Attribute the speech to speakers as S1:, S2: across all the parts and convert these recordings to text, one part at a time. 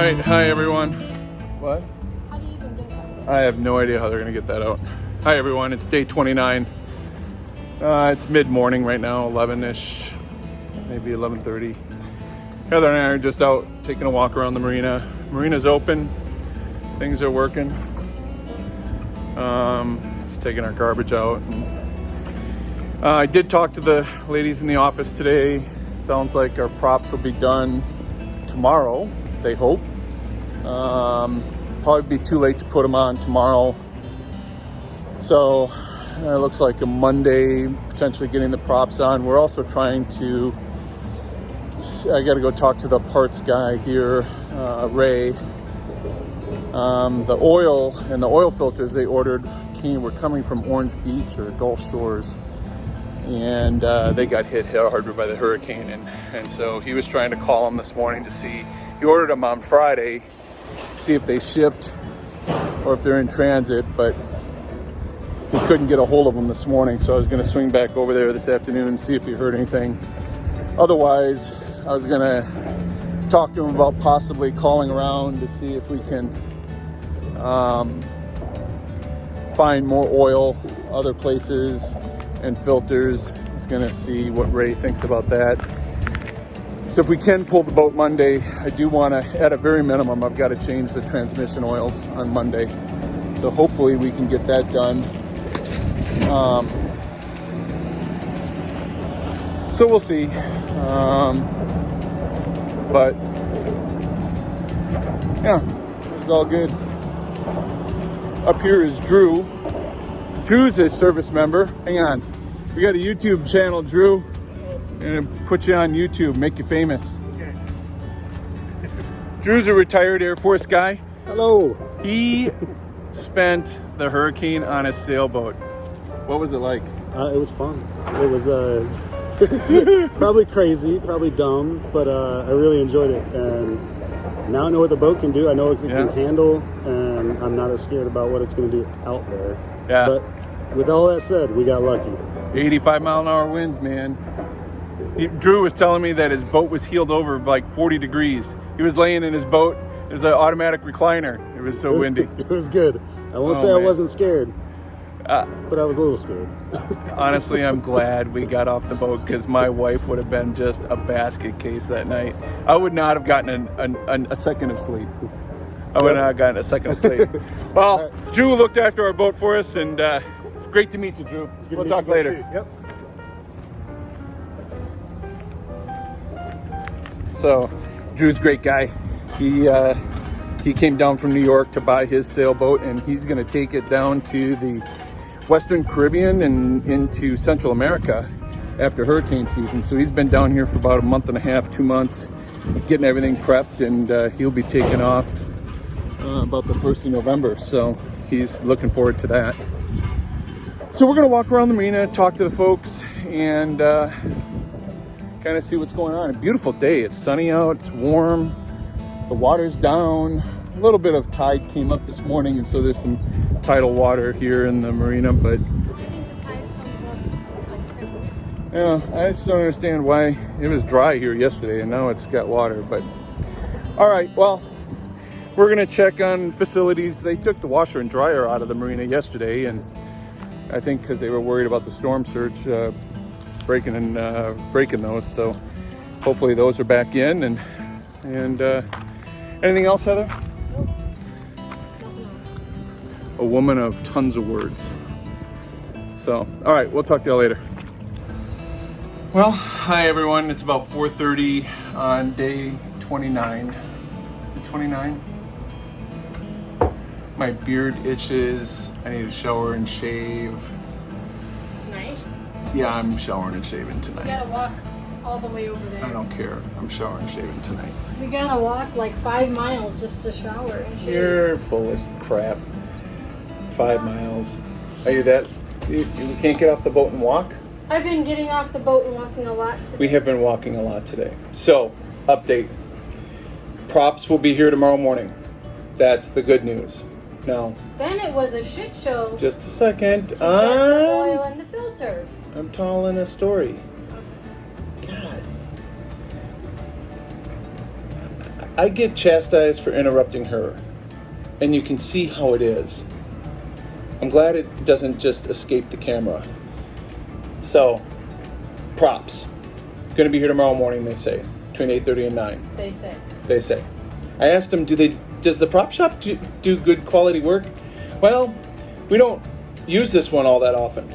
S1: right, hi everyone. What?
S2: How do you even get it?
S1: I have no idea how they're gonna get that out. Hi everyone, it's day 29. It's mid-morning right now, 11-ish, maybe 11:30. Heather and I are just out taking a walk around the marina. Marina's open, things are working. Just taking our garbage out. I did talk to the ladies in the office today. Sounds like our props will be done tomorrow, they hope. Probably be too late to put them on tomorrow. So it looks like a Monday, potentially getting the props on. We're also trying to, I got to go talk to the parts guy here, Ray. The oil and the oil filters they ordered were coming from Orange Beach or Gulf Shores. And they got hit hard by the hurricane. And so he was trying to call them this morning to see, he ordered them on Friday, see if they shipped or if they're in transit, but he couldn't get a hold of them this morning. So I was going to swing back over there this afternoon and see if he heard anything. Otherwise, I was going to talk to him about possibly calling around to see if we can find more oil other places and filters. I was going to see what Ray thinks about that. So if we can pull the boat Monday, I do want to, at a very minimum, I've got to change the transmission oils on Monday. So hopefully we can get that done. So we'll see. But yeah, it's all good. Up here is Drew. Drew's a service member. Hang on. We got a YouTube channel, Drew. I'm gonna put you on YouTube, make you famous. Okay. Drew's a retired Air Force guy.
S3: Hello.
S1: He spent the hurricane on a sailboat. What was it like?
S3: It was fun. It was probably crazy, probably dumb, but I really enjoyed it. And now I know what the boat can do. I know what it can handle, and I'm not as scared about what it's going to do out there.
S1: Yeah.
S3: But with all that said, we got lucky.
S1: 85-mile-an-hour winds, man. Drew was telling me that his boat was heeled over like 40 degrees. He was laying in his boat. There's an automatic recliner. It was so windy.
S3: It was good. I won't say I wasn't scared, but I was a little scared.
S1: Honestly, I'm glad we got off the boat because my wife would have been just a basket case that night. I would not have gotten a second of sleep. I would not have gotten a second of sleep. Well, Drew looked after our boat for us, and great to meet you, Drew. We'll talk later.
S3: Yep.
S1: So, Drew's a great guy. He came down from New York to buy his sailboat, and he's going to take it down to the Western Caribbean and into Central America after hurricane season. So he's been down here for about a month and a half, 2 months, getting everything prepped, and he'll be taking off about the 1st of November. So he's looking forward to that. So we're going to walk around the marina, talk to the folks, and kind of see what's going on. A beautiful day. It's sunny out. It's warm. The water's down. A little bit of tide came up this morning, and so there's some tidal water here in the marina. But yeah, I just don't understand why it was dry here yesterday, and now it's got water. But all right, well, we're gonna check on facilities. They took the washer and dryer out of the marina yesterday, and I think because they were worried about the storm surge breaking those. So hopefully those are back in. And anything else, Heather?
S2: Nope. Nothing else.
S1: A woman of tons of words. So, all right, we'll talk to you later. Well, hi everyone. It's about 4:30 on day 29. Is it 29? My beard itches. I need to shower and shave.
S2: Tonight?
S1: Yeah, I'm showering and shaving
S2: We
S1: tonight.
S2: gotta walk all the way over there.
S1: I don't care. I'm showering and shaving tonight.
S2: We gotta walk like 5 miles just to shower and shave.
S1: You're full of crap. 5 miles. Are you that? You can't get off the boat and walk?
S2: I've been getting off the boat and walking a lot today.
S1: We have been walking a lot today. So, update. Props will be here tomorrow morning. That's the good news. Now,
S2: Then it was a shit show
S1: just a second.
S2: to get the oil and the filters.
S1: I'm telling a story. God. I get chastised for interrupting her, and you can see how it is. I'm glad it doesn't just escape the camera. So, props. Going to be here tomorrow morning, they say, between 8:30 and 9. They say. I asked them, does the prop shop do good quality work? Well, we don't use this one all that often.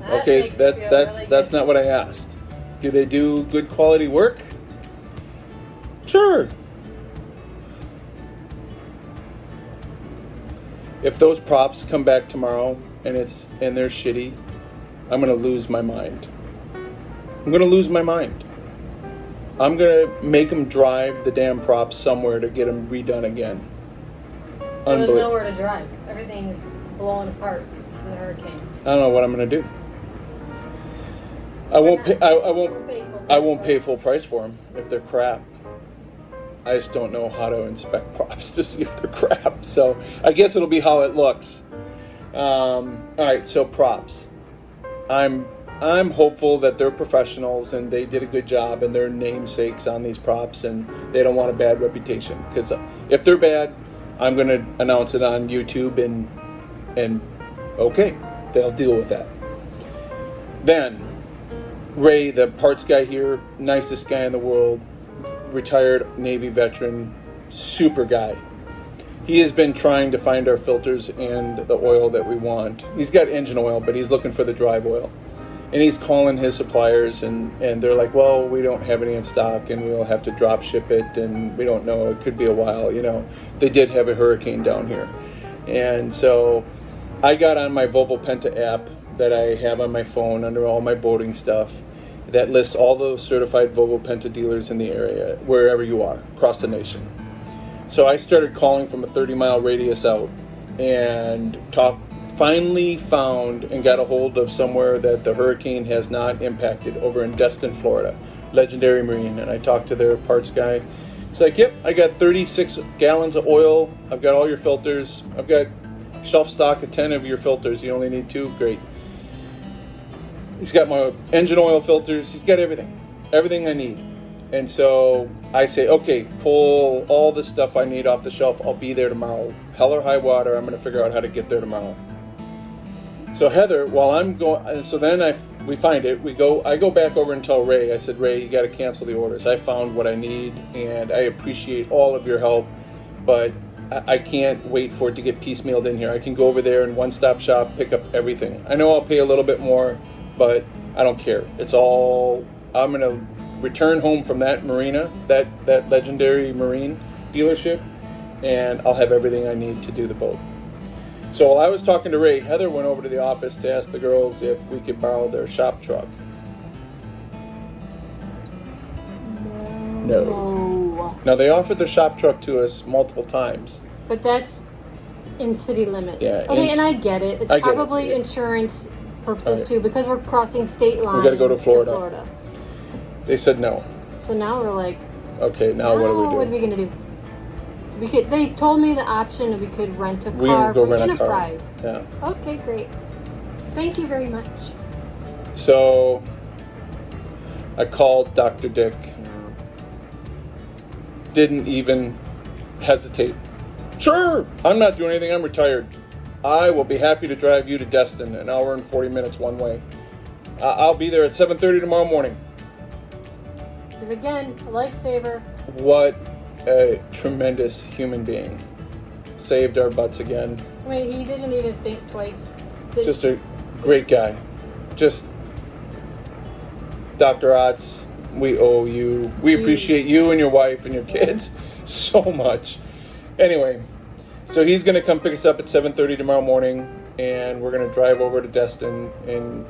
S1: Okay, that's not what I asked. Do they do good quality work? Sure. If those props come back tomorrow and they're shitty, I'm gonna lose my mind. I'm gonna lose my mind. I'm gonna make them drive the damn props somewhere to get them redone again.
S2: There's nowhere to drive. Everything's blowing apart from the hurricane.
S1: I don't know what I'm gonna do. I won't pay full price for them if they're crap. I just don't know how to inspect props to see if they're crap. So I guess it'll be how it looks. All right, so props. I'm hopeful that they're professionals and they did a good job and they're namesakes on these props and they don't want a bad reputation. Because if they're bad, I'm going to announce it on YouTube and okay, they'll deal with that. Then Ray, the parts guy here, nicest guy in the world, retired Navy veteran, super guy. He has been trying to find our filters and the oil that we want. He's got engine oil, but he's looking for the drive oil. And he's calling his suppliers, and they're like, well, we don't have any in stock, and we'll have to drop ship it, and we don't know. It could be a while, you know. They did have a hurricane down here. And so I got on my Volvo Penta app that I have on my phone under all my boating stuff that lists all the certified Volvo Penta dealers in the area, wherever you are, across the nation. So I started calling from a 30-mile radius out and finally found and got a hold of somewhere that the hurricane has not impacted over in Destin, Florida, Legendary Marine. And I talked to their parts guy. It's like, yep, I got 36 gallons of oil. I've got all your filters. I've got shelf stock of 10 of your filters. You only need 2? Great. He's got my engine oil filters. He's got everything I need. And so I say, okay, pull all the stuff I need off the shelf. I'll be there tomorrow. Hell or high water, I'm going to figure out how to get there tomorrow. So Heather, while I'm going, so then we find it. I go back over and tell Ray. I said, Ray, you got to cancel the orders. I found what I need, and I appreciate all of your help, but I can't wait for it to get piecemealed in here. I can go over there and one-stop shop, pick up everything. I know I'll pay a little bit more, but I don't care. It's all, I'm going to return home from that marina, that Legendary Marine dealership, and I'll have everything I need to do the boat. So while I was talking to Ray, Heather went over to the office to ask the girls if we could borrow their shop truck. No. Now, they offered their shop truck to us multiple times.
S2: But that's in city limits.
S1: Yeah,
S2: okay, and I get it. It's probably insurance purposes too, because we're crossing state lines.
S1: We got to go to Florida. They said no.
S2: So now we're like,
S1: okay, now what do we do?
S2: What are we going to do? They told me the option that we could rent a car from Enterprise.
S1: Yeah.
S2: Okay, great. Thank you very much.
S1: So I called Dr. Dick. Didn't even hesitate. Sure, I'm not doing anything. I'm retired. I will be happy to drive you to Destin, an hour and 40 minutes one way. I'll be there at 7:30 tomorrow morning.
S2: Because again, a lifesaver.
S1: What a tremendous human being. Saved our butts again.
S2: I mean, he didn't even think twice.
S1: Just a great guy. Just Dr. Otts, we owe you. We appreciate you and your wife and your kids so much. Anyway, so he's going to come pick us up at 7:30 tomorrow morning, and we're going to drive over to Destin, and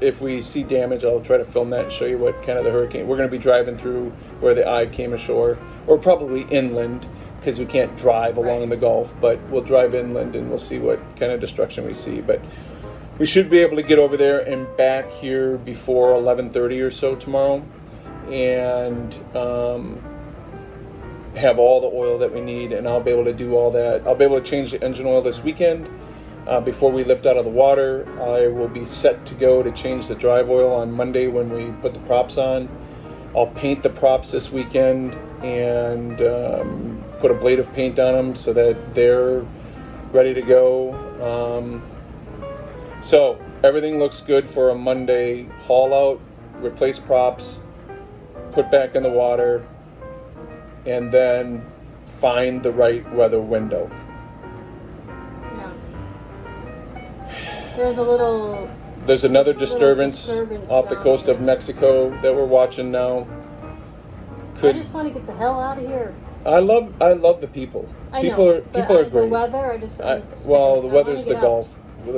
S1: if we see damage, I'll try to film that and show you what kind of the hurricane. We're going to be driving through where the eye came ashore, or probably inland, because we can't drive along in the Gulf, but we'll drive inland and we'll see what kind of destruction we see. But we should be able to get over there and back here before 11:30 or so tomorrow, and have all the oil that we need, and I'll be able to do all that. I'll be able to change the engine oil this weekend. Before we lift out of the water, I will be set to go to change the drive oil on Monday when we put the props on. I'll paint the props this weekend and put a blade of paint on them so that they're ready to go. So everything looks good for a Monday haul out, replace props, put back in the water, and then find the right weather window.
S2: Yeah. There's another disturbance
S1: off the coast of Mexico that we're watching now.
S2: I just want to get the hell out of here.
S1: I love the people. People are great.
S2: The weather,
S1: the weather's the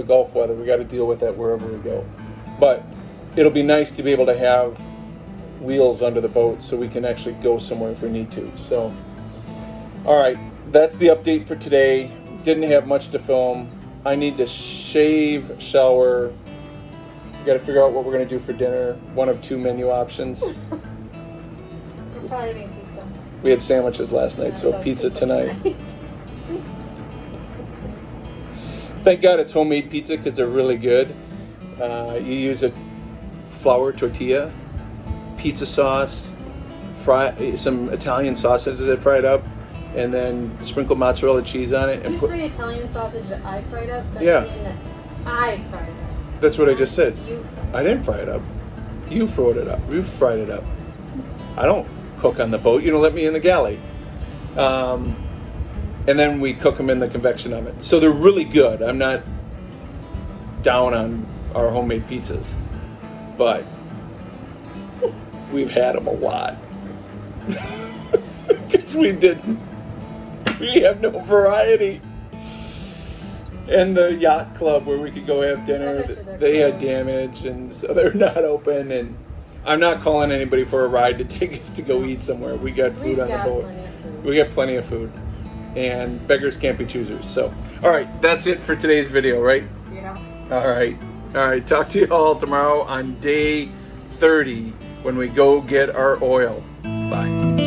S1: Gulf weather. We got to deal with that wherever we go. But it'll be nice to be able to have wheels under the boat so we can actually go somewhere if we need to. So, all right, that's the update for today. Didn't have much to film. I need to shave, shower. We got to figure out what we're going to do for dinner. One of two menu options.
S2: We're probably having pizza.
S1: We had sandwiches last night, so pizza tonight. Thank God it's homemade pizza because they're really good. You use a flour tortilla, pizza sauce, some Italian sausages that fried up, and then sprinkle mozzarella cheese on it.
S2: Did you say Italian sausage that I fried up? Don't
S1: Yeah.
S2: you mean that I fried it up?
S1: That's what I just said.
S2: You fried it up.
S1: I didn't fry it up. You fried it up. You fried it up. I don't cook on the boat. You don't let me in the galley. And then we cook them in the convection oven. So they're really good. I'm not down on our homemade pizzas, but we've had them a lot. Because we have no variety. And the yacht club where we could go have dinner, they had damage, and so they're not open. And I'm not calling anybody for a ride to take us to go eat somewhere. We got food on the boat. We got plenty of food. And beggars can't be choosers. So, all right, that's it for today's video, right?
S2: Yeah.
S1: All right. Talk to you all tomorrow on day 30 when we go get our oil. Bye.